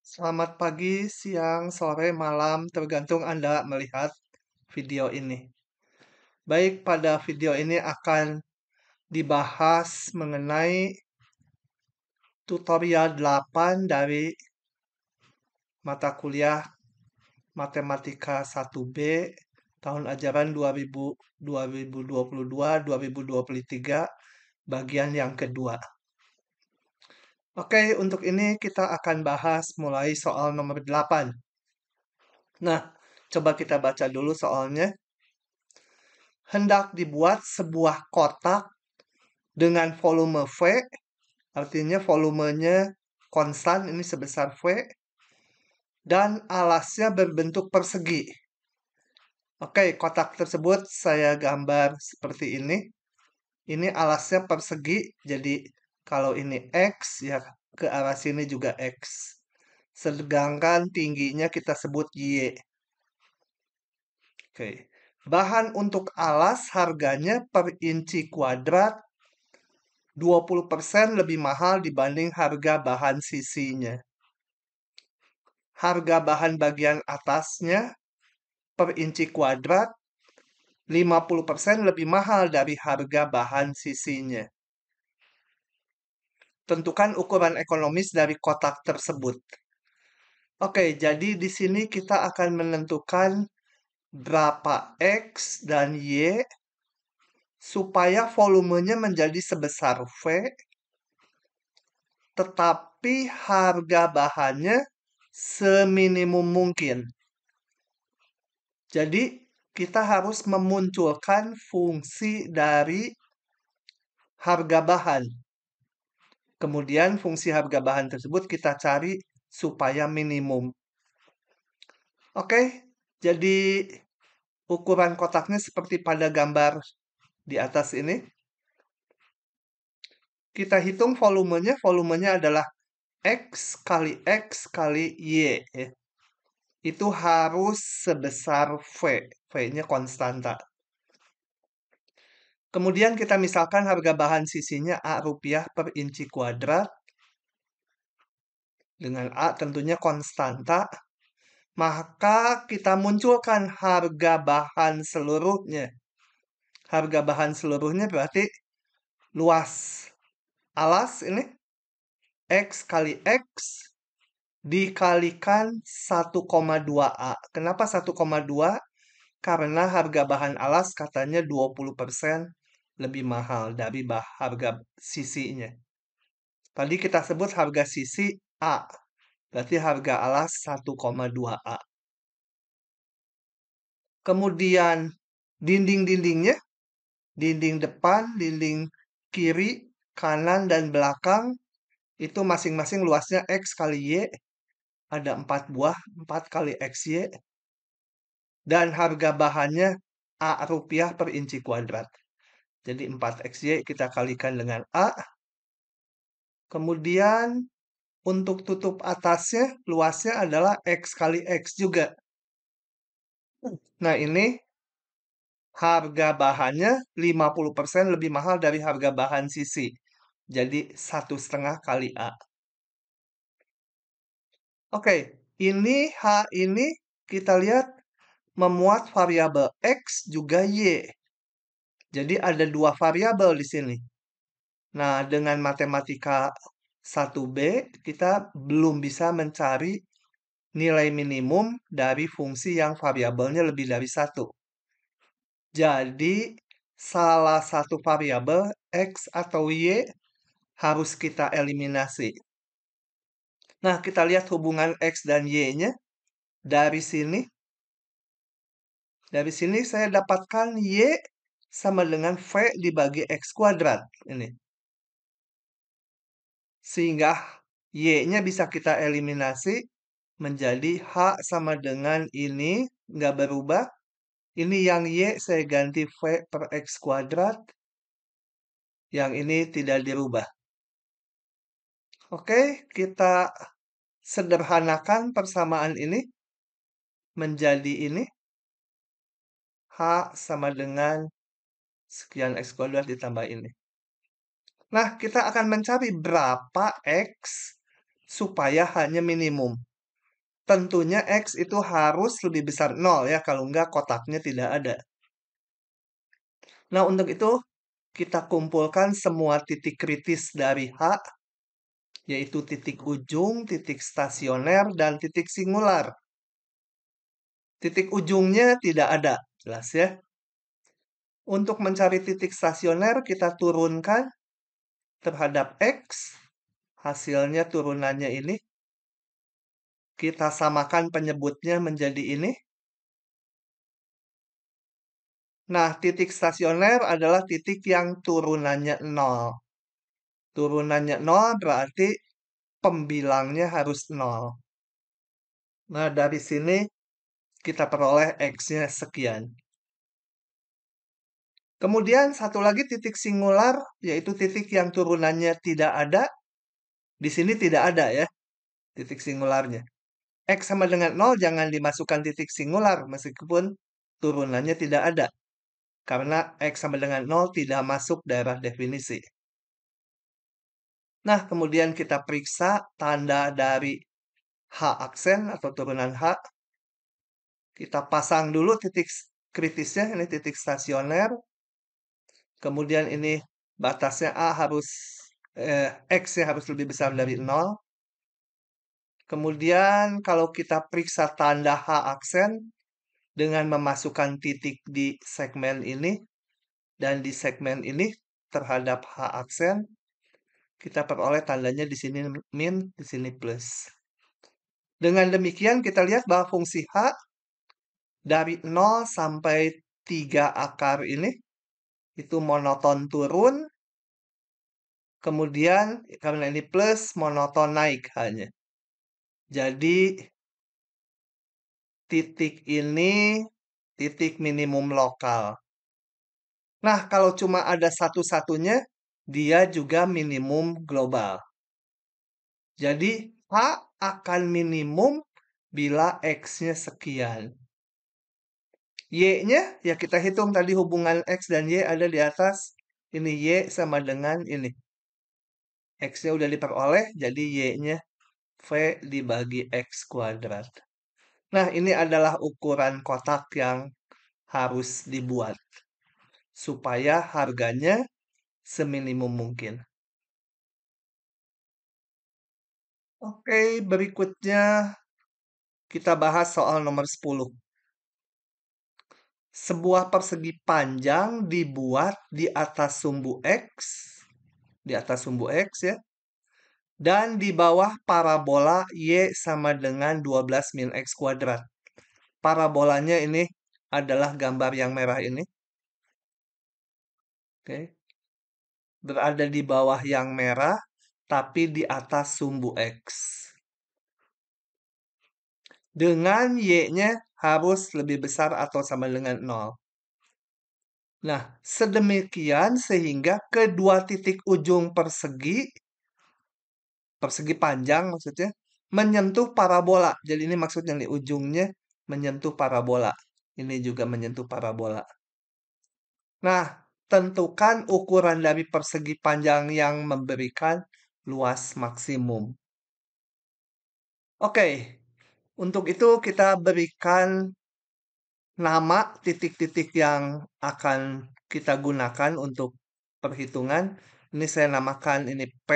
Selamat pagi, siang, sore, malam, tergantung Anda melihat video ini. Baik, pada video ini akan dibahas mengenai tutorial 8 dari mata kuliah Matematika 1B tahun ajaran 2022-2023 bagian yang kedua. Oke, untuk ini kita akan bahas mulai soal nomor 8. Nah, coba kita baca dulu soalnya. Hendak dibuat sebuah kotak dengan volume V, artinya volumenya konstan, ini sebesar V, dan alasnya berbentuk persegi. Oke, kotak tersebut saya gambar seperti ini. Ini alasnya persegi, jadi kalau ini X, ya ke arah sini juga X. Sedangkan tingginya kita sebut Y. Oke. Bahan untuk alas harganya per inci kuadrat 20% lebih mahal dibanding harga bahan sisinya. Harga bahan bagian atasnya per inci kuadrat 50% lebih mahal dari harga bahan sisinya. Tentukan ukuran ekonomis dari kotak tersebut. Oke, jadi di sini kita akan menentukan berapa X dan Y supaya volumenya menjadi sebesar V, tetapi harga bahannya seminimum mungkin. Jadi, kita harus memunculkan fungsi dari harga bahan. Kemudian, fungsi harga bahan tersebut kita cari supaya minimum. Oke, jadi ukuran kotaknya seperti pada gambar di atas ini. Kita hitung volumenya adalah X kali X kali Y. Itu harus sebesar V. V-nya konstanta. Kemudian kita misalkan harga bahan sisinya A rupiah per inci kuadrat. Dengan A tentunya konstanta. Maka kita munculkan harga bahan seluruhnya. Harga bahan seluruhnya berarti luas alas ini X kali X dikalikan 1,2A. Kenapa 1,2? Karena harga bahan alas katanya 20% lebih mahal dari harga sisinya. Tadi kita sebut harga sisi A. Berarti harga alas 1,2A. Kemudian dinding-dindingnya, dinding depan, dinding kiri, kanan, dan belakang, itu masing-masing luasnya X kali Y. Ada 4 buah, 4 kali XY. Dan harga bahannya A rupiah per inci kuadrat. Jadi 4XY kita kalikan dengan A. Kemudian untuk tutup atasnya, luasnya adalah X kali X juga. Nah ini harga bahannya 50% lebih mahal dari harga bahan sisi. Jadi 1,5 kali A. Oke, ini H ini kita lihat memuat variabel X juga Y. Jadi ada dua variabel di sini. Nah, dengan matematika 1B, kita belum bisa mencari nilai minimum dari fungsi yang variabelnya lebih dari 1. Jadi, salah satu variabel X atau Y harus kita eliminasi. Nah, kita lihat hubungan X dan Y-nya dari sini. Dari sini saya dapatkan Y sama dengan V dibagi X kuadrat. Ini. Sehingga Y-nya bisa kita eliminasi menjadi H sama dengan ini, nggak berubah. Ini yang Y saya ganti V per X kuadrat. Yang ini tidak dirubah. Oke, kita sederhanakan persamaan ini menjadi ini. H sama dengan sekian X kuadrat ditambah ini. Nah, kita akan mencari berapa X supaya hanya minimum. tentunya X itu harus lebih besar 0 ya, kalau enggak kotaknya tidak ada. Nah, untuk itu kita kumpulkan semua titik kritis dari H, yaitu titik ujung, titik stasioner, dan titik singular. Titik ujungnya tidak ada, jelas ya. Untuk mencari titik stasioner, kita turunkan terhadap X. Hasilnya turunannya ini. Kita samakan penyebutnya menjadi ini. Nah, titik stasioner adalah titik yang turunannya 0. Turunannya 0 berarti pembilangnya harus 0. Nah, dari sini kita peroleh X-nya sekian. Kemudian satu lagi titik singular, yaitu titik yang turunannya tidak ada. Di sini tidak ada ya, titik singularnya. X sama dengan 0 jangan dimasukkan titik singular meskipun turunannya tidak ada. Karena X sama dengan 0 tidak masuk daerah definisi. Nah, kemudian kita periksa tanda dari H aksen atau turunan H. Kita pasang dulu titik kritisnya, ini titik stasioner. Kemudian ini batasnya A harus, X-nya harus lebih besar dari 0. Kemudian kalau kita periksa tanda H aksen dengan memasukkan titik di segmen ini dan di segmen ini terhadap H aksen, kita peroleh tandanya di sini min, di sini plus. Dengan demikian kita lihat bahwa fungsi H dari 0 sampai 3 akar ini itu monoton turun, kemudian karena ini plus, monoton naik hanya. Jadi titik ini titik minimum lokal. Nah, kalau cuma ada satu-satunya, dia juga minimum global. Jadi H akan minimum bila X-nya sekian. Y-nya, ya kita hitung tadi hubungan X dan Y ada di atas. Ini Y sama dengan ini. X-nya udah diperoleh, jadi Y-nya V dibagi X kuadrat. Nah, ini adalah ukuran kotak yang harus dibuat. Supaya harganya seminimum mungkin. Oke, berikutnya kita bahas soal nomor 10. Sebuah persegi panjang dibuat di atas sumbu X. Di atas sumbu X ya. Dan di bawah parabola Y sama dengan 12 min X kuadrat. Parabolanya ini adalah gambar yang merah ini. Oke. Berada di bawah yang merah, tapi di atas sumbu X. Dengan Y-nya harus lebih besar atau sama dengan 0. Nah, sedemikian sehingga kedua titik ujung persegi panjang maksudnya, menyentuh parabola. Jadi ini maksudnya nih, ujungnya menyentuh parabola. Ini juga menyentuh parabola. Nah, tentukan ukuran dari persegi panjang yang memberikan luas maksimum. Oke, untuk itu kita berikan nama titik-titik yang akan kita gunakan untuk perhitungan. Ini saya namakan ini P,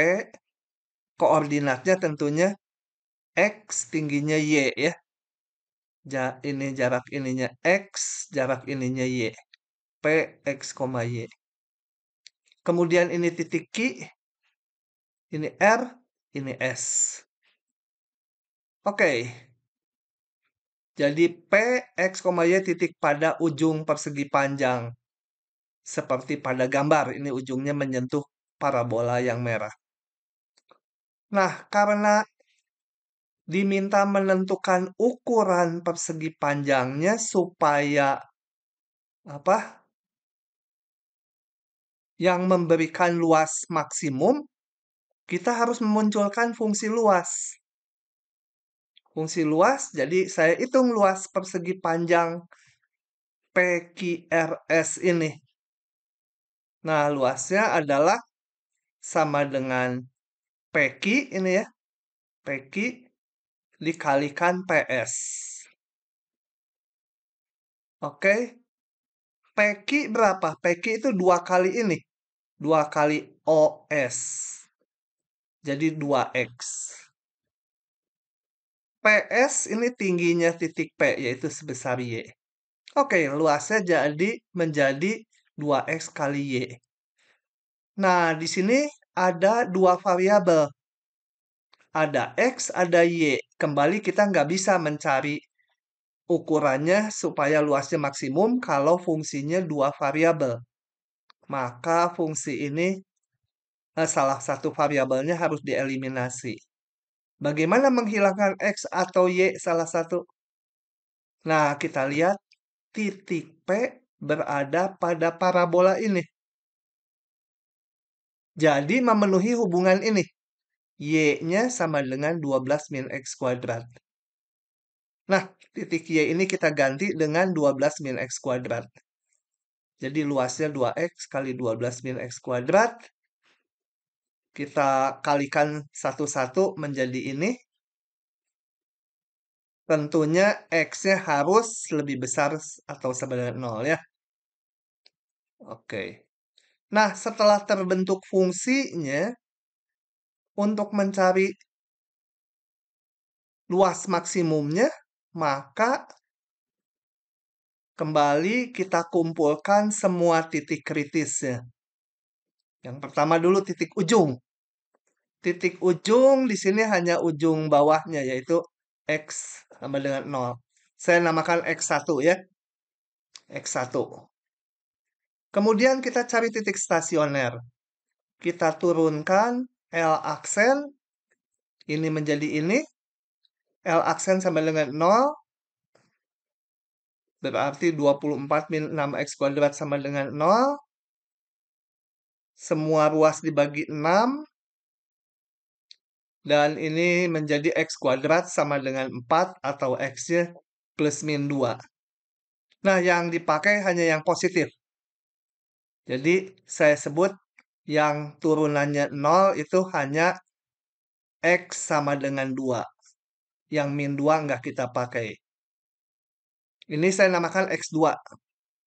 koordinatnya tentunya X, tingginya Y ya. Ini jarak ininya X, jarak ininya Y. P, X, Y. Kemudian ini titik Q, ini R, ini S. Oke. Jadi P, X, Y titik pada ujung persegi panjang. Seperti pada gambar, ini ujungnya menyentuh parabola yang merah. Nah, karena diminta menentukan ukuran persegi panjangnya supaya apa? Yang memberikan luas maksimum, kita harus memunculkan fungsi luas. Fungsi luas, jadi saya hitung luas persegi panjang PQRS ini. Nah, luasnya adalah sama dengan PQ ini ya. PQ dikalikan PS. Oke. PQ berapa? PQ itu 2 kali ini. 2 kali OS. Jadi 2X. PS ini tingginya titik P, yaitu sebesar Y. Oke, luasnya jadi menjadi 2X kali Y. Nah, di sini ada 2 variabel. Ada X, ada Y. Kembali kita nggak bisa mencari ukurannya supaya luasnya maksimum kalau fungsinya 2 variabel. Maka fungsi ini salah satu variabelnya harus dieliminasi. Bagaimana menghilangkan X atau Y salah satu? Nah, kita lihat titik P berada pada parabola ini. Jadi memenuhi hubungan ini. Y-nya sama dengan 12 min X kuadrat. Nah, titik Y ini kita ganti dengan 12 min X kuadrat. Jadi luasnya 2X kali 12 min X kuadrat. Kita kalikan satu-satu menjadi ini. Tentunya X-nya harus lebih besar atau sama dengan 0 ya. Oke. Nah, setelah terbentuk fungsinya, untuk mencari luas maksimumnya, maka kembali kita kumpulkan semua titik kritisnya. Yang pertama dulu titik ujung. Titik ujung di sini hanya ujung bawahnya, yaitu X sama dengan 0. Saya namakan X1 ya. X1. Kemudian kita cari titik stasioner. Kita turunkan L aksen. Ini menjadi ini. L aksen sama dengan 0. Berarti 24 min 6X kuadrat sama dengan 0. Semua ruas dibagi 6. Dan ini menjadi X kuadrat sama dengan 4 atau X-nya plus min 2. Nah, yang dipakai hanya yang positif. Jadi, saya sebut yang turunannya 0 itu hanya X sama dengan 2. Yang min 2 nggak kita pakai. Ini saya namakan X2.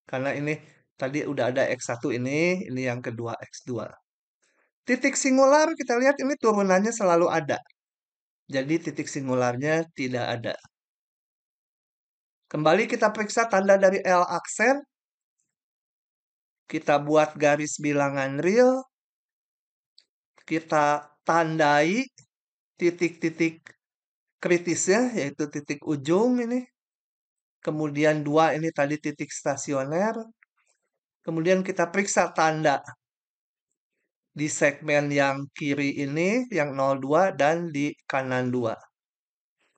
Karena ini tadi udah ada X1 ini yang kedua X2. Titik singular kita lihat ini turunannya selalu ada. Jadi titik singularnya tidak ada. Kembali kita periksa tanda dari L aksen. Kita buat garis bilangan real. Kita tandai titik-titik kritisnya, yaitu titik ujung ini. Kemudian 2 ini tadi titik stasioner. Kemudian kita periksa tanda di segmen yang kiri ini, yang 02, dan di kanan 2.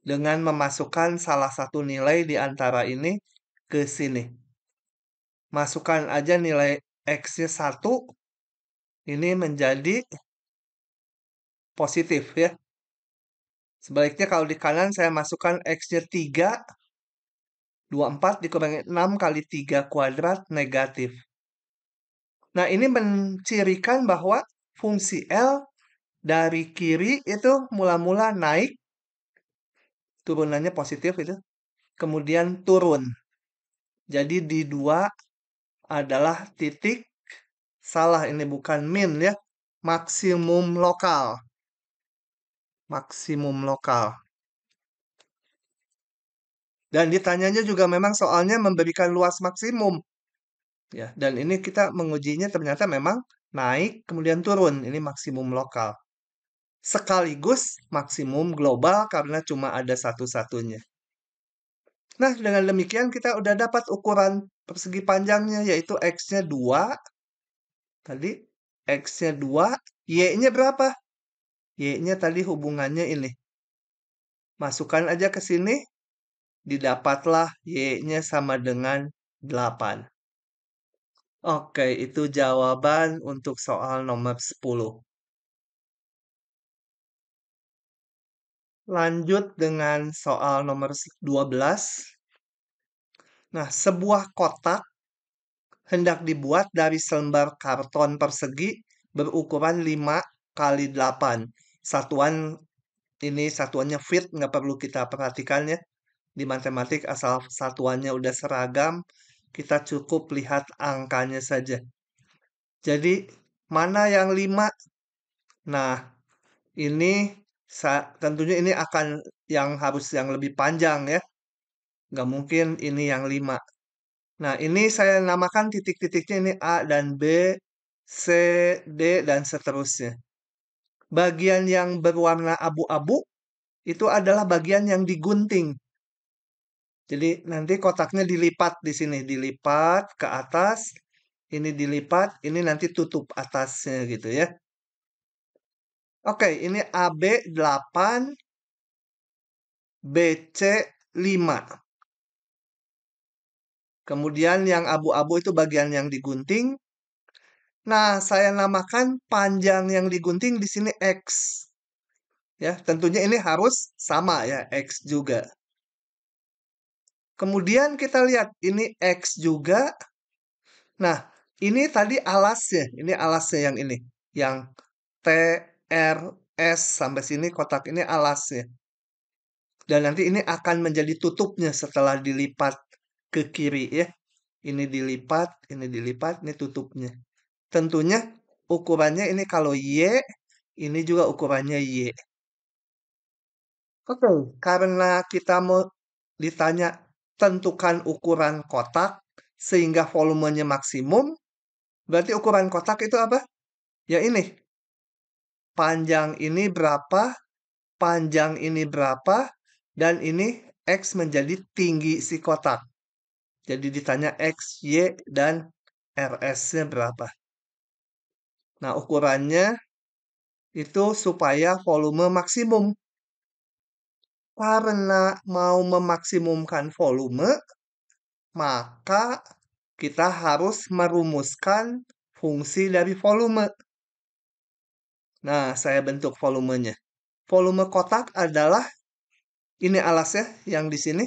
Dengan memasukkan salah satu nilai di antara ini ke sini. Masukkan aja nilai X-nya 1. Ini menjadi positif ya. Sebaliknya kalau di kanan saya masukkan X-nya 3. 24 dikurangi 6 kali 3 kuadrat negatif. Nah, ini mencirikan bahwa fungsi L dari kiri itu mula-mula naik. Turunannya positif itu. Kemudian turun. Jadi di 2 adalah titik. Salah, ini bukan min ya. Maksimum lokal. Maksimum lokal. Dan ditanyanya juga memang soalnya memberikan luas maksimum. Ya, dan ini kita mengujinya ternyata memang naik kemudian turun. Ini maksimum lokal. Sekaligus maksimum global karena cuma ada satu-satunya. Nah, dengan demikian kita udah dapat ukuran persegi panjangnya, yaitu X-nya 2. Tadi X-nya 2, Y-nya berapa? Y-nya tadi hubungannya ini. Masukkan aja ke sini, didapatlah Y-nya sama dengan 8. Oke, itu jawaban untuk soal nomor 10. Lanjut dengan soal nomor 12. Nah, sebuah kotak hendak dibuat dari selembar karton persegi berukuran 5 kali 8. Satuan ini satuannya fit, nggak perlu kita perhatikan ya. Di matematik asal satuannya udah seragam, kita cukup lihat angkanya saja. Jadi, mana yang 5? Nah, ini tentunya ini akan harus yang lebih panjang ya. Nggak mungkin ini yang 5. Nah, ini saya namakan titik-titiknya ini A dan B, C, D, dan seterusnya. Bagian yang berwarna abu-abu itu adalah bagian yang digunting. Jadi nanti kotaknya dilipat di sini, dilipat ke atas, ini dilipat, ini nanti tutup atasnya gitu ya. Oke, ini AB 8, BC 5. Kemudian yang abu-abu itu bagian yang digunting. Nah, saya namakan panjang yang digunting di sini X. Ya, tentunya ini harus sama ya, X juga. Kemudian kita lihat ini X juga. Nah, ini tadi alasnya. Ini alasnya yang ini. Yang T, R, S sampai sini kotak ini alasnya. Dan nanti ini akan menjadi tutupnya setelah dilipat ke kiri ya. Ini dilipat, ini tutupnya. Tentunya ukurannya ini kalau Y, ini juga ukurannya Y. Oke, karena kita mau ditanya tentukan ukuran kotak sehingga volumenya maksimum, berarti ukuran kotak itu apa? Ya ini, panjang ini berapa, panjang ini berapa, dan ini X menjadi tinggi si kotak. Jadi ditanya X, Y, dan RS-nya berapa. Nah, ukurannya itu supaya volume maksimum. Karena mau memaksimumkan volume, maka kita harus merumuskan fungsi dari volume. Nah, saya bentuk volumenya. Volume kotak adalah, ini alasnya yang di sini,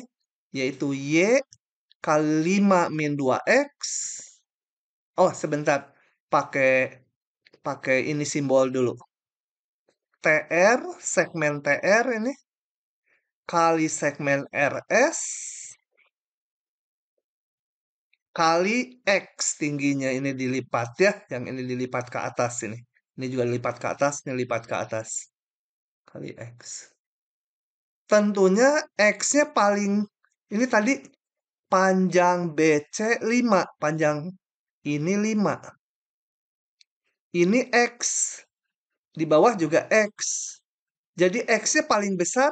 yaitu Y kali 5 min 2X. Oh, sebentar. Pakai ini simbol dulu. TR, segmen TR ini, kali segmen RS, kali X tingginya ini dilipat ya. Yang ini dilipat ke atas ini. Ini juga dilipat ke atas, ini lipat ke atas. Kali X. Tentunya X-nya paling, ini tadi panjang BC 5. Panjang ini 5. Ini X. Di bawah juga X. Jadi X-nya paling besar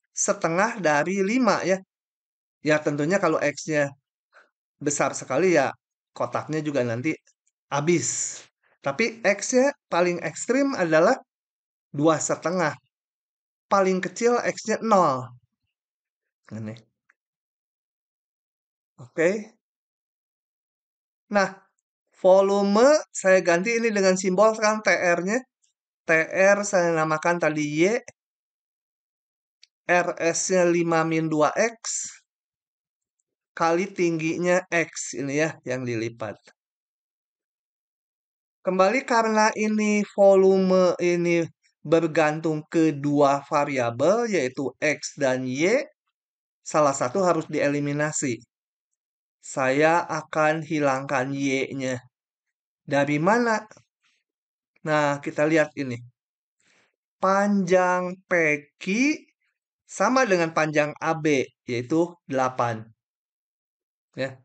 setengah dari 5 ya. Ya tentunya kalau X-nya besar sekali ya kotaknya juga nanti habis. Tapi X-nya paling ekstrim adalah 2,5. Paling kecil X-nya 0. Ini. Oke. Nah, volume saya ganti ini dengan simbol sekarang TR-nya. TR saya namakan tadi Y. RS-nya 5 min 2X. Kali tingginya X ini ya yang dilipat. Kembali karena ini volume ini bergantung ke dua variabel yaitu X dan Y. Salah satu harus dieliminasi. Saya akan hilangkan Y-nya. Dari mana? Nah, kita lihat ini. Panjang PQ sama dengan panjang AB, yaitu 8. Ya.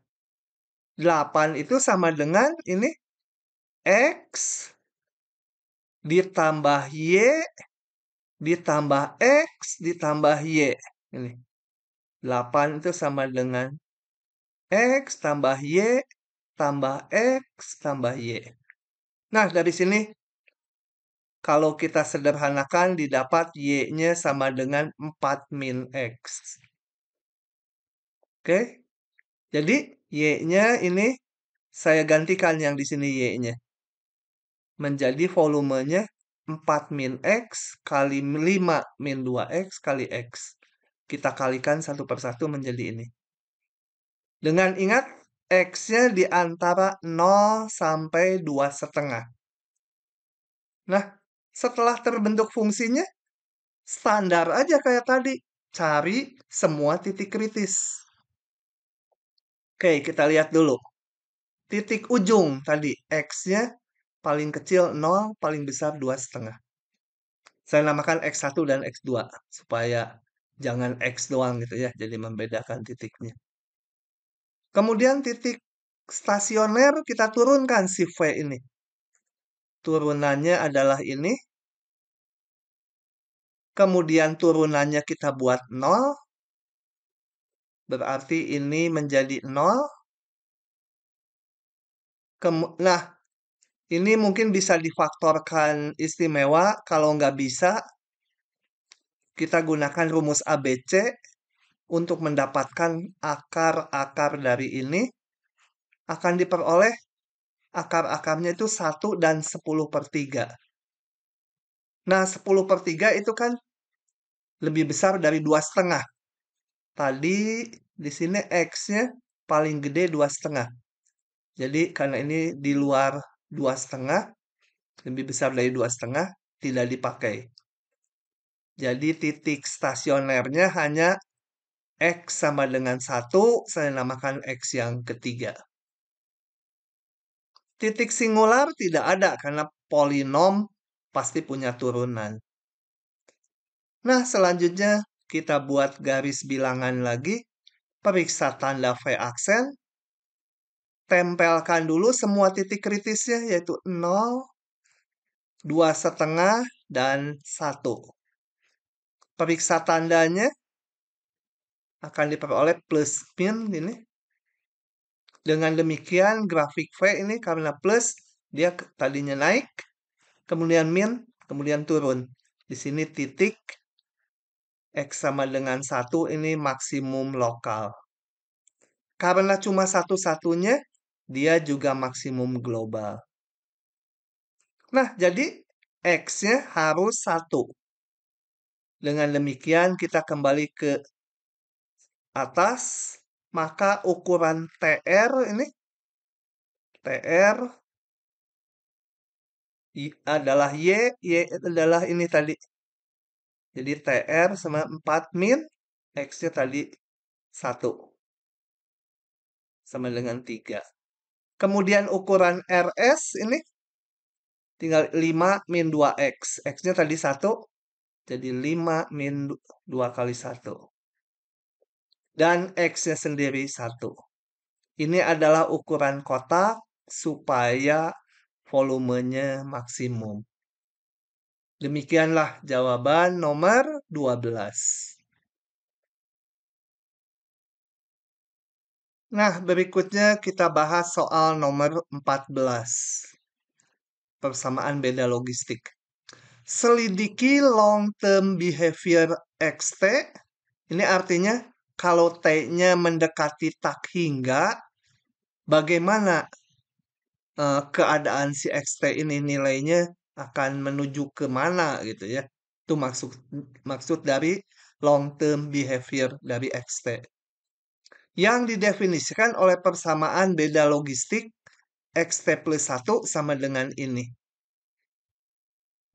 8 itu sama dengan ini X ditambah Y ditambah X ditambah Y. Ini. 8 itu sama dengan X tambah Y tambah X tambah Y. Nah, dari sini kalau kita sederhanakan didapat Y-nya sama dengan 4 min X. Oke? Jadi Y-nya ini saya gantikan yang di sini Y-nya. Menjadi volumenya 4 min X kali 5 min 2X kali X. Kita kalikan satu persatu menjadi ini. Dengan ingat X-nya di antara 0 sampai 2,5. Nah, setelah terbentuk fungsinya, Standar aja kayak tadi. Cari semua titik kritis. Oke, kita lihat dulu. Titik ujung tadi, X-nya paling kecil 0, paling besar 2,5. Saya namakan X1 dan X2, supaya jangan X doang gitu ya, jadi membedakan titiknya. Kemudian titik stasioner kita turunkan si V ini. Turunannya adalah ini. Kemudian turunannya kita buat 0. Berarti ini menjadi 0. Nah, ini mungkin bisa difaktorkan istimewa. Kalau nggak bisa, kita gunakan rumus ABC untuk mendapatkan akar-akar dari ini. Akan diperoleh akar-akarnya itu 1 dan 10/3. Nah, 10/3 itu kan lebih besar dari 2,5. Tadi di sini X-nya paling gede 2,5. Jadi karena ini di luar 2,5, lebih besar dari 2,5, tidak dipakai. Jadi titik stasionernya hanya X sama dengan 1, saya namakan X yang ketiga. Titik singular tidak ada karena polinom pasti punya turunan. Nah, selanjutnya kita buat garis bilangan lagi. Periksa tanda V aksen. Tempelkan dulu semua titik kritisnya yaitu 0, 2,5, dan 1. Periksa tandanya akan diperoleh plus min ini. Dengan demikian grafik V ini karena plus dia tadinya naik, kemudian min, kemudian turun. Di sini titik X sama dengan 1 ini maksimum lokal. Karena cuma satu-satunya, dia juga maksimum global. Nah, jadi X-nya harus 1. Dengan demikian kita kembali ke atas, maka ukuran TR ini, TR adalah Y adalah ini tadi. Jadi TR sama 4 min, X-nya tadi 1. Sama dengan 3. Kemudian ukuran RS ini, tinggal 5 min 2X. X-nya tadi 1, jadi 5 min 2 kali 1. Dan X-nya sendiri 1. Ini adalah ukuran kotak supaya volumenya maksimum. Demikianlah jawaban nomor 12. Nah, berikutnya kita bahas soal nomor 14. Persamaan beda logistik. Selidiki long term behavior XT. Ini artinya kalau T-nya mendekati tak hingga, bagaimana keadaan si XT ini nilainya akan menuju ke mana gitu ya. Itu maksud dari long term behavior dari XT. Yang didefinisikan oleh persamaan beda logistik XT plus 1 sama dengan ini.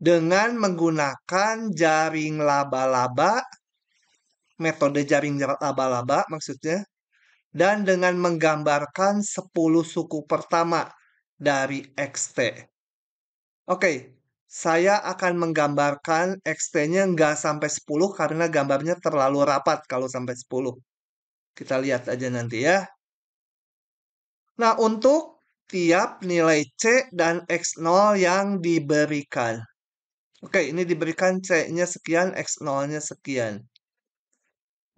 Dengan menggunakan jaring laba-laba, metode jaring laba-laba maksudnya, dan dengan menggambarkan 10 suku pertama dari XT. Oke, saya akan menggambarkan XT-nya nggak sampai 10 karena gambarnya terlalu rapat kalau sampai 10. Kita lihat aja nanti ya. Nah, untuk tiap nilai C dan X0 yang diberikan. Oke, ini diberikan C-nya sekian, X0-nya sekian.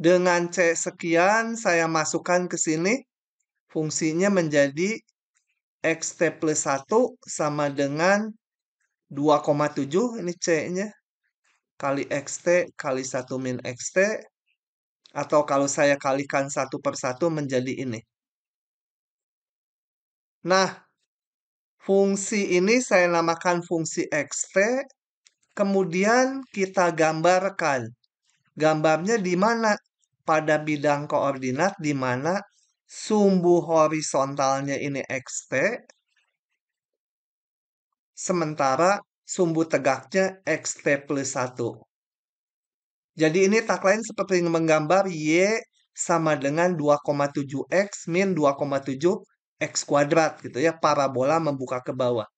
Dengan C sekian, saya masukkan ke sini. Fungsinya menjadi XT plus 1 sama dengan 2,7. Ini C-nya. Kali XT kali 1 min XT. Atau kalau saya kalikan 1/1 menjadi ini. Nah, fungsi ini saya namakan fungsi XT. Kemudian kita gambarkan. Gambarnya di mana? Pada bidang koordinat di mana sumbu horizontalnya ini XT. Sementara sumbu tegaknya XT plus 1. Jadi ini tak lain seperti menggambar Y sama dengan 2,7X min 2,7X kuadrat gitu ya. Parabola membuka ke bawah.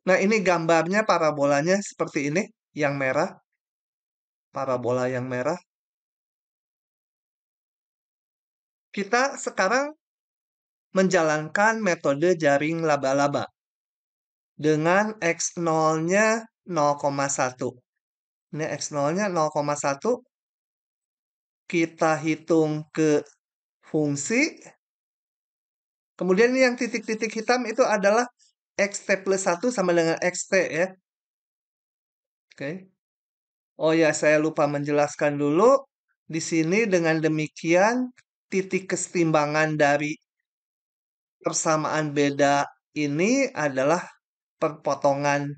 Nah ini gambarnya parabolanya seperti ini. Yang merah. Parabola yang merah. Kita sekarang menjalankan metode jaring laba-laba. Dengan X0-nya 0,1. Ini X0-nya 0,1. Kita hitung ke fungsi. Kemudian ini yang titik-titik hitam itu adalah Xt plus 1 sama dengan Xt ya. Oke. Oh ya, saya lupa menjelaskan dulu. Di sini dengan demikian, titik kesetimbangan dari persamaan beda ini adalah perpotongan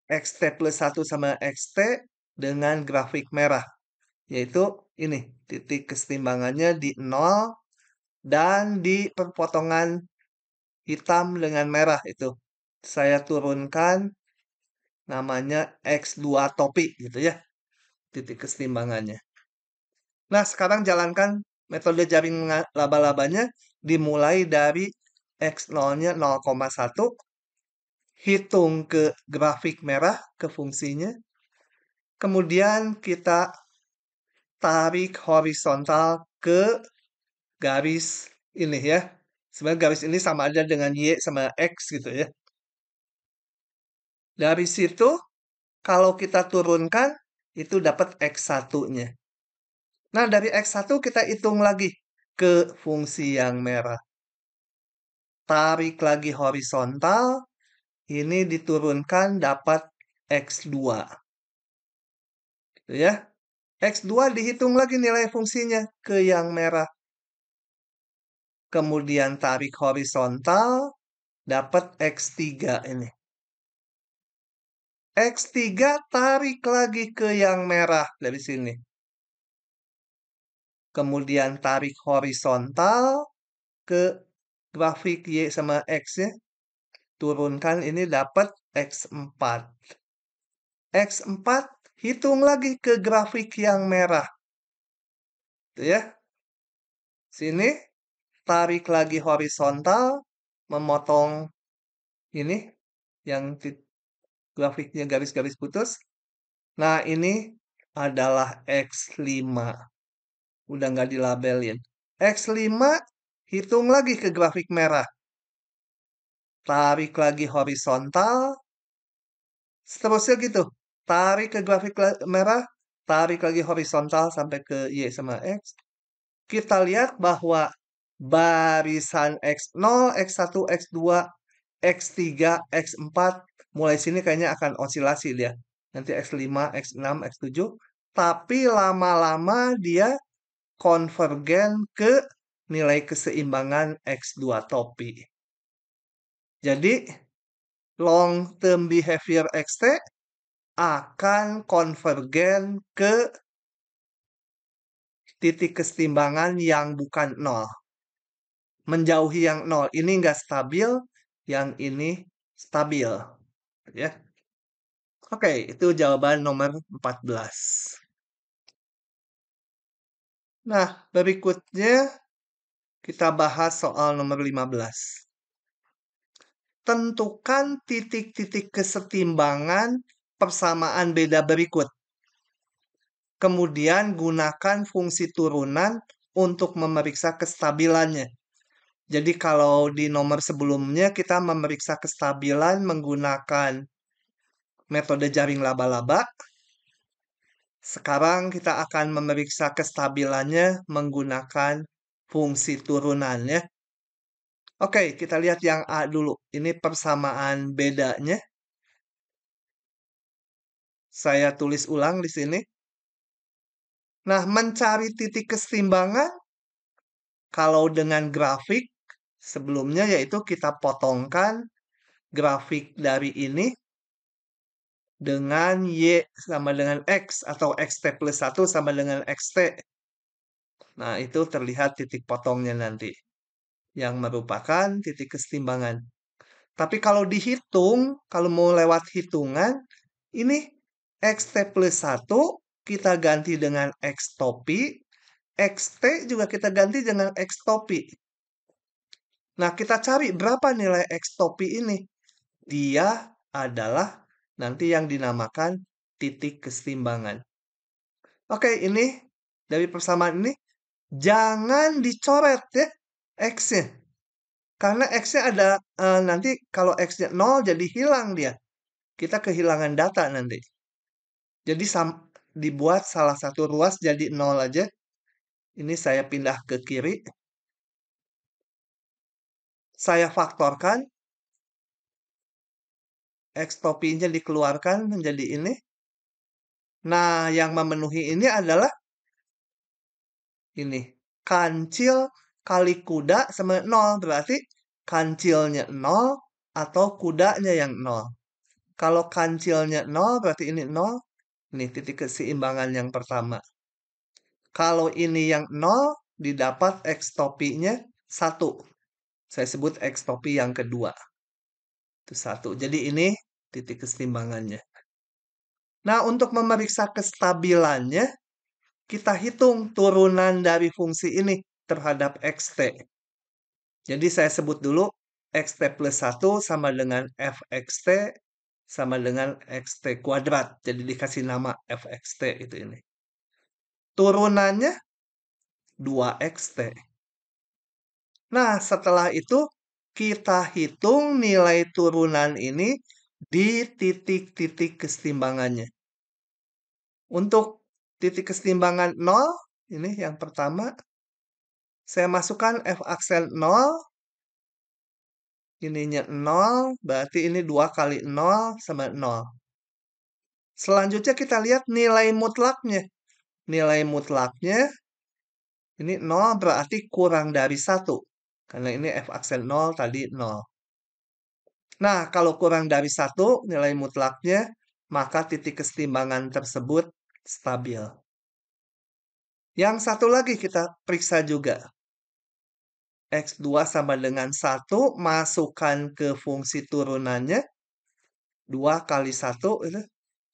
Xt plus 1 sama Xt dengan grafik merah. Yaitu ini, titik kesetimbangannya di 0 dan di perpotongan hitam dengan merah itu. Saya turunkan namanya X2 topi gitu ya. Titik kesetimbangannya. Nah, sekarang jalankan metode jaring laba-labanya dimulai dari X0-nya 0,1. Hitung ke grafik merah, ke fungsinya. Kemudian kita tarik horizontal ke garis ini ya. Sebenarnya garis ini sama aja dengan Y sama X gitu ya. Dari situ, kalau kita turunkan, itu dapat X1-nya. Nah, dari X1 kita hitung lagi ke fungsi yang merah. Tarik lagi horizontal, ini diturunkan dapat X2. Gitu ya. X2 dihitung lagi nilai fungsinya ke yang merah. Kemudian tarik horizontal, dapat X3 ini. X3 tarik lagi ke yang merah dari sini. Kemudian tarik horizontal ke grafik Y sama X ya. Turunkan ini dapat X4. X4 hitung lagi ke grafik yang merah. Tuh ya. Sini tarik lagi horizontal, memotong ini yang grafiknya garis-garis putus. Nah, ini adalah X5. Udah nggak dilabelin. X5 hitung lagi ke grafik merah. Tarik lagi horizontal. Seterusnya gitu. Tarik ke grafik merah. Tarik lagi horizontal sampai ke Y sama X. Kita lihat bahwa barisan X0, X1, X2, X3, X4. Mulai sini kayaknya akan osilasi dia. Nanti X5, X6, X7. Tapi lama-lama dia konvergen ke nilai keseimbangan X2 topi. Jadi, long term behavior Xt akan konvergen ke titik kesetimbangan yang bukan 0. Menjauhi yang 0. Ini nggak stabil, yang ini stabil. Ya. Oke, itu jawaban nomor 14. Nah, berikutnya kita bahas soal nomor 15. Tentukan titik-titik kesetimbangan persamaan beda berikut. Kemudian gunakan fungsi turunan untuk memeriksa kestabilannya. Jadi kalau di nomor sebelumnya kita memeriksa kestabilan menggunakan metode jaring laba-laba. Sekarang kita akan memeriksa kestabilannya menggunakan fungsi turunannya. Oke, kita lihat yang A dulu. Ini persamaan bedanya. Saya tulis ulang di sini. Nah, mencari titik kesetimbangan kalau dengan grafik sebelumnya yaitu kita potongkan grafik dari ini dengan Y sama dengan X atau Xt plus 1 sama dengan Xt. Nah, itu terlihat titik potongnya nanti yang merupakan titik kesetimbangan. Tapi kalau dihitung, kalau mau lewat hitungan, ini Xt plus 1 kita ganti dengan X topi, XT juga kita ganti dengan X topi. Nah, kita cari berapa nilai X topi ini. Dia adalah nanti yang dinamakan titik keseimbangan. Oke, ini dari persamaan ini jangan dicoret ya X-nya. Karena X-nya ada nanti kalau X-nya 0 jadi hilang dia. Kita kehilangan data nanti. Jadi dibuat salah satu ruas jadi 0 aja. Ini saya pindah ke kiri. Saya faktorkan. X topinya dikeluarkan menjadi ini. Nah, yang memenuhi ini adalah ini. Kancil kali kuda sama 0. Berarti kancilnya 0 atau kudanya yang 0. Kalau kancilnya 0, berarti ini 0. Ini titik keseimbangan yang pertama. Kalau ini yang 0, didapat X topinya 1. Saya sebut X topi yang kedua. Itu 1. Jadi ini titik keseimbangannya. Nah, untuk memeriksa kestabilannya, kita hitung turunan dari fungsi ini terhadap XT. Jadi saya sebut dulu XT plus 1 sama dengan FXT sama dengan XT kuadrat. Jadi dikasih nama FXT itu ini. Turunannya 2XT. Nah, setelah itu kita hitung nilai turunan ini di titik-titik keseimbangannya. Untuk titik keseimbangan 0, ini yang pertama, saya masukkan F aksen 0, ininya 0, berarti ini 2 kali 0 sama 0. Selanjutnya kita lihat nilai mutlaknya. Nilai mutlaknya, ini 0 berarti kurang dari 1. Karena ini F aksen 0 tadi 0. Nah, kalau kurang dari 1 nilai mutlaknya, maka titik keseimbangan tersebut stabil. Yang satu lagi kita periksa juga. X2 sama dengan 1, masukkan ke fungsi turunannya. 2 kali 1 itu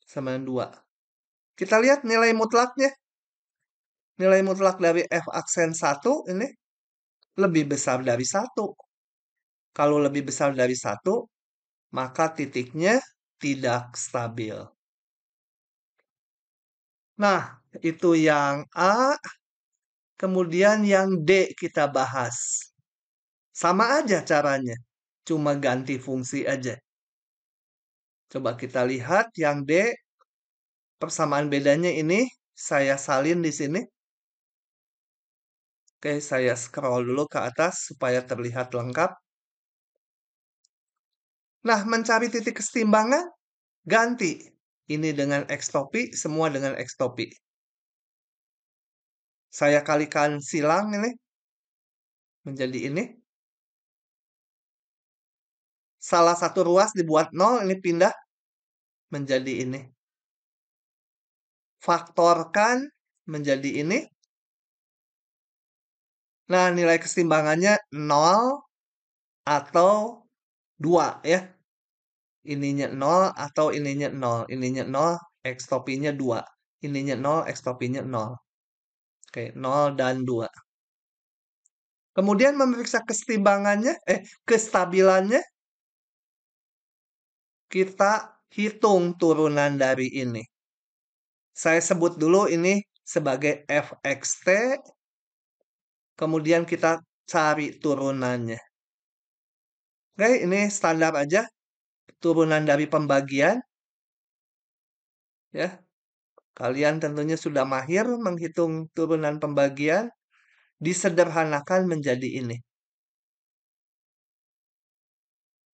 sama dengan 2. Kita lihat nilai mutlaknya. Nilai mutlak dari F aksen 1 ini lebih besar dari 1. Kalau lebih besar dari 1, maka titiknya tidak stabil. Nah, itu yang A. Kemudian yang D kita bahas. Sama aja caranya. Cuma ganti fungsi aja. Coba kita lihat yang D. Persamaan bedanya ini. Saya salin di sini. Oke, saya scroll dulu ke atas supaya terlihat lengkap. Nah, mencari titik keseimbangan, ganti. Ini dengan X topi, semua dengan X topi. Saya kalikan silang ini. Menjadi ini. Salah satu ruas dibuat 0, ini pindah menjadi ini. Faktorkan menjadi ini. Nah, nilai keseimbangannya 0 atau 2 ya. Ininya 0 atau ininya 0. Ininya 0, X topinya 2. Ininya 0, X topinya 0. Oke, 0 dan 2. Kemudian memeriksa keseimbangannya, kestabilannya. Kita hitung turunan dari ini. Saya sebut dulu ini sebagai FXT. Kemudian kita cari turunannya. Oke, ini standar aja. Turunan dari pembagian. Ya. Kalian tentunya sudah mahir menghitung turunan pembagian. Disederhanakan menjadi ini.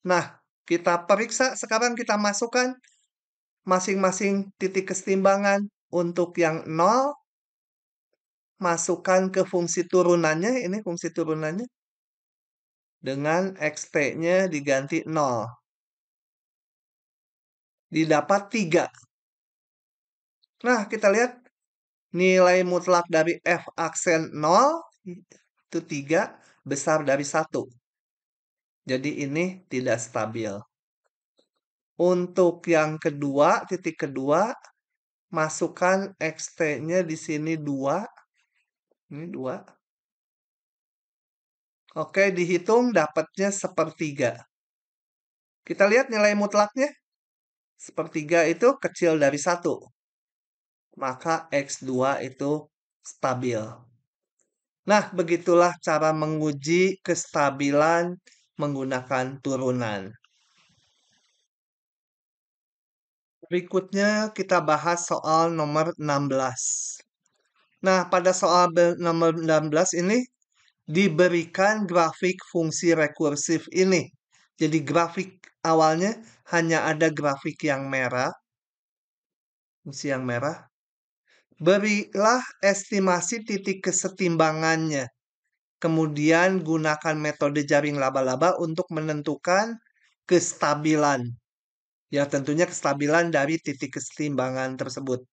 Nah, kita periksa. Sekarang kita masukkan masing-masing titik keseimbangan. Untuk yang 0, masukkan ke fungsi turunannya. Ini fungsi turunannya. Dengan XT-nya diganti 0. Didapat 3. Nah, kita lihat nilai mutlak dari F aksen 0 itu 3 besar dari 1. Jadi ini tidak stabil. Untuk yang kedua, titik kedua, masukkan XT-nya di sini 2. Ini 2. Oke, dihitung dapatnya sepertiga. Kita lihat nilai mutlaknya. Sepertiga itu kecil dari 1. Maka X2 itu stabil. Nah, begitulah cara menguji kestabilan menggunakan turunan. Berikutnya kita bahas soal nomor 16. Nah, pada soal nomor 16 ini diberikan grafik fungsi rekursif ini. Jadi grafik awalnya hanya ada grafik yang merah, fungsi yang merah. Berilah estimasi titik kesetimbangannya. Kemudian gunakan metode jaring laba-laba untuk menentukan kestabilan. Ya, tentunya kestabilan dari titik kesetimbangan tersebut.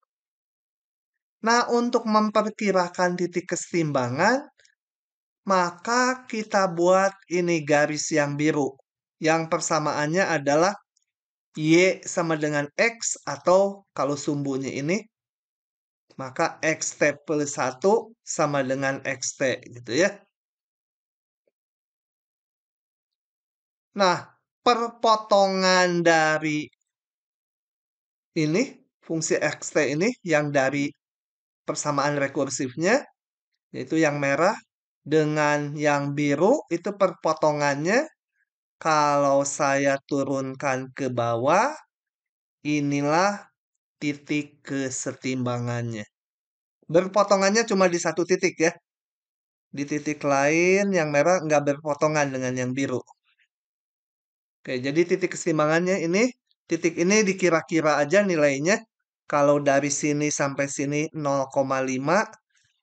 Nah, untuk memperkirakan titik kesetimbangan, maka kita buat ini garis yang biru. Yang persamaannya adalah Y sama dengan X, atau kalau sumbunya ini, maka XT plus 1 sama dengan XT, gitu ya. Nah, perpotongan dari ini, fungsi XT ini, yang dari persamaan rekursifnya, yaitu yang merah, dengan yang biru, itu perpotongannya, kalau saya turunkan ke bawah, inilah titik kesetimbangannya. Berpotongannya cuma di satu titik ya. Di titik lain yang merah nggak berpotongan dengan yang biru. Oke, jadi titik kesetimbangannya ini, titik ini dikira-kira aja nilainya. Kalau dari sini sampai sini 0,5,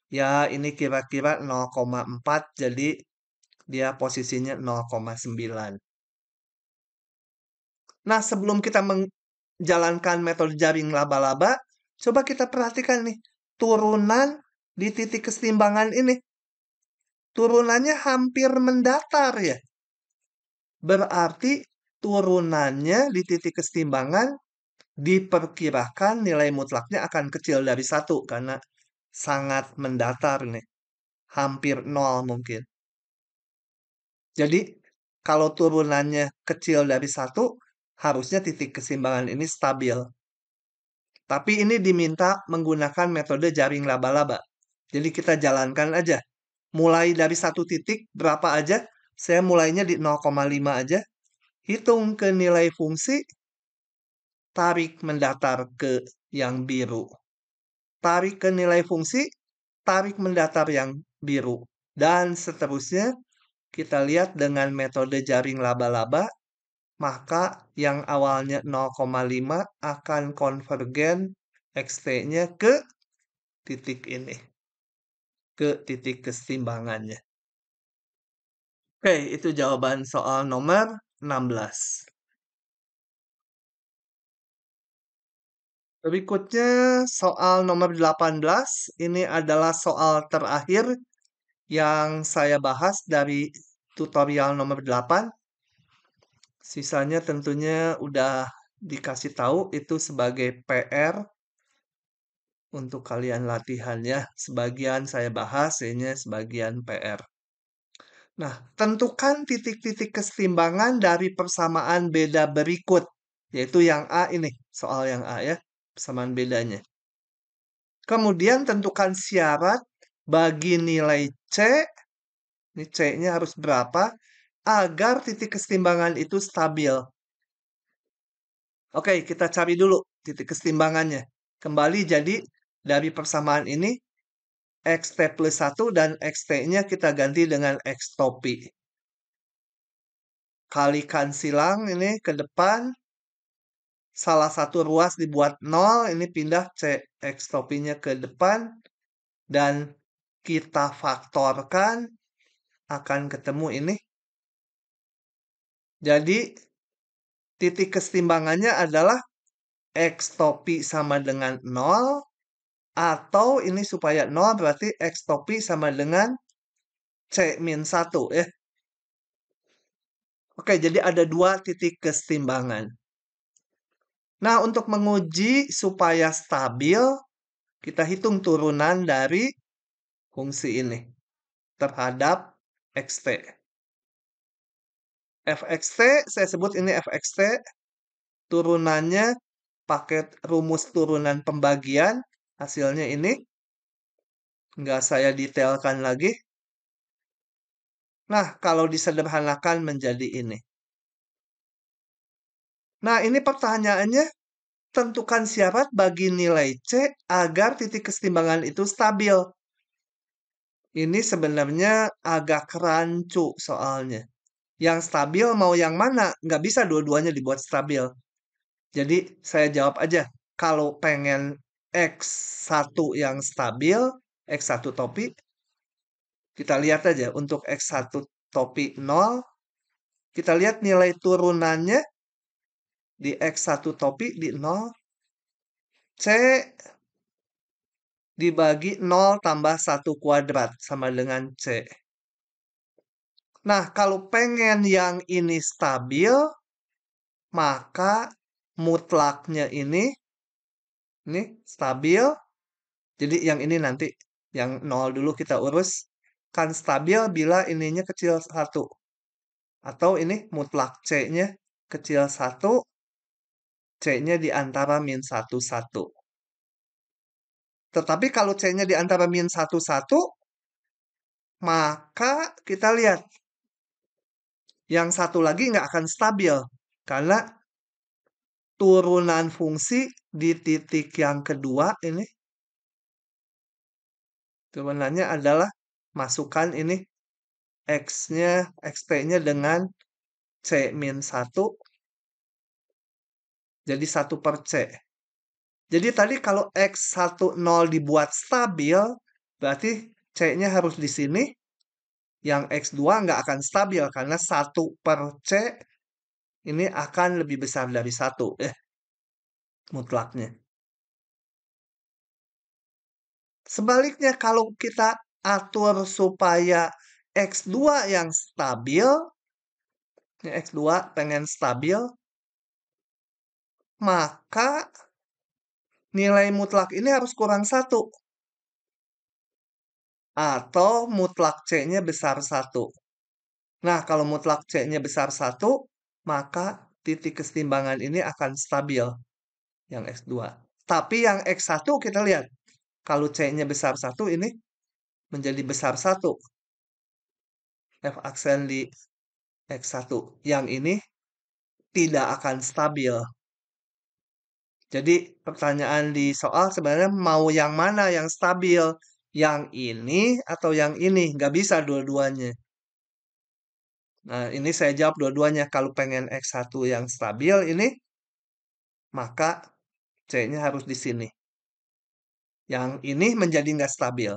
ya ini kira-kira 0,4, jadi dia posisinya 0,9. Nah, sebelum kita menjalankan metode jaring laba-laba, coba kita perhatikan nih, turunan di titik kesetimbangan ini. Turunannya hampir mendatar ya. Berarti turunannya di titik kesetimbangan diperkirakan nilai mutlaknya akan kecil dari 1 karena sangat mendatar nih. Hampir 0 mungkin. Jadi kalau turunannya kecil dari 1, harusnya titik keseimbangan ini stabil. Tapi ini diminta menggunakan metode jaring laba-laba. Jadi kita jalankan aja. Mulai dari satu titik berapa aja. Saya mulainya di 0,5 aja. Hitung ke nilai fungsi. Tarik mendatar ke yang biru. Tarik ke nilai fungsi. Tarik mendatar yang biru. Dan seterusnya kita lihat dengan metode jaring laba-laba. Maka yang awalnya 0,5 akan konvergen XT-nya ke titik ini. Ke titik keseimbangannya. Oke, itu jawaban soal nomor 16. Berikutnya soal nomor 18. Ini adalah soal terakhir yang saya bahas dari tutorial nomor 8. Sisanya tentunya udah dikasih tahu itu sebagai PR untuk kalian latihan ya. Sebagian saya bahas, ini sebagian PR. Nah, tentukan titik-titik kesetimbangan dari persamaan beda berikut. Yaitu yang A ini, soal yang A ya, persamaan bedanya. Kemudian tentukan syarat bagi nilai C, ini C-nya harus berapa, agar titik kesetimbangan itu stabil. Oke, kita cari dulu titik kesetimbangannya. Kembali jadi dari persamaan ini, XT plus 1 dan XT-nya kita ganti dengan X topi. Kalikan silang ini ke depan. Salah satu ruas dibuat 0, ini pindah C X topinya ke depan. Dan kita faktorkan, akan ketemu ini. Jadi, titik kesetimbangannya adalah X topi sama dengan 0. Atau ini supaya 0 berarti X topi sama dengan C min 1 ya. Oke, jadi ada dua titik kesetimbangan. Nah, untuk menguji supaya stabil, kita hitung turunan dari fungsi ini terhadap xt. fxt, saya sebut ini fxt, turunannya pakai rumus turunan pembagian, hasilnya ini. Nggak saya detailkan lagi. Nah, kalau disederhanakan menjadi ini. Nah, ini pertanyaannya, tentukan syarat bagi nilai C agar titik kesetimbangan itu stabil. Ini sebenarnya agak rancu soalnya. Yang stabil mau yang mana? Nggak bisa dua-duanya dibuat stabil. Jadi saya jawab aja. Kalau pengen X1 yang stabil, X1 topi, kita lihat aja untuk X1 topi 0, kita lihat nilai turunannya di X1 topi di 0, C dibagi 0 tambah 1 kuadrat sama dengan C. Nah, kalau pengen yang ini stabil, maka mutlaknya ini stabil. Jadi yang ini nanti, yang 0 dulu kita urus. Kan stabil bila ininya kecil 1. Atau ini mutlak C-nya kecil 1, C-nya di antara min 1, 1. Tetapi kalau C-nya di antara min 1, 1, maka kita lihat yang satu lagi nggak akan stabil. Karena turunan fungsi di titik yang kedua ini, turunannya adalah masukkan ini X-nya, XP-nya dengan C min 1, jadi 1 per C. Jadi tadi kalau X10 dibuat stabil, berarti C-nya harus di sini. Yang X2 nggak akan stabil karena 1 per C ini akan lebih besar dari 1. Mutlaknya. Sebaliknya kalau kita atur supaya X2 yang stabil, X2 pengen stabil, maka nilai mutlak ini harus kurang 1. Atau mutlak C-nya besar 1. Nah, kalau mutlak C-nya besar 1, maka titik kesetimbangan ini akan stabil. Yang X2. Tapi yang X1 kita lihat. Kalau C-nya besar 1, ini menjadi besar 1. F aksen di X1. Yang ini tidak akan stabil. Jadi pertanyaan di soal sebenarnya mau yang mana yang stabil? Yang ini atau yang ini? Nggak bisa dua-duanya. Nah, ini saya jawab dua-duanya. Kalau pengen X1 yang stabil ini, maka C-nya harus di sini. Yang ini menjadi nggak stabil.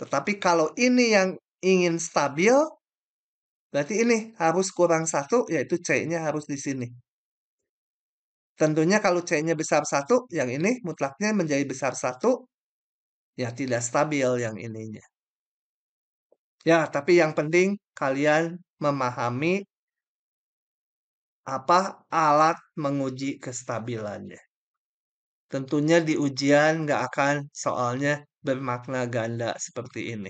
Tetapi kalau ini yang ingin stabil, berarti ini harus kurang 1, yaitu C-nya harus di sini. Tentunya kalau C-nya besar 1, yang ini mutlaknya menjadi besar 1, ya tidak stabil yang ininya. Ya, tapi yang penting kalian memahami apa alat menguji kestabilannya. Tentunya di ujian nggak akan soalnya bermakna ganda seperti ini.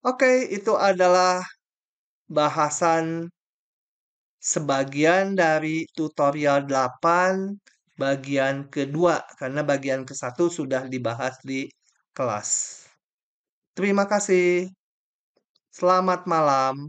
Oke, itu adalah bahasan sebagian dari tutorial 8 bagian kedua. Karena bagian ke-1 sudah dibahas di kelas. Terima kasih. Selamat malam.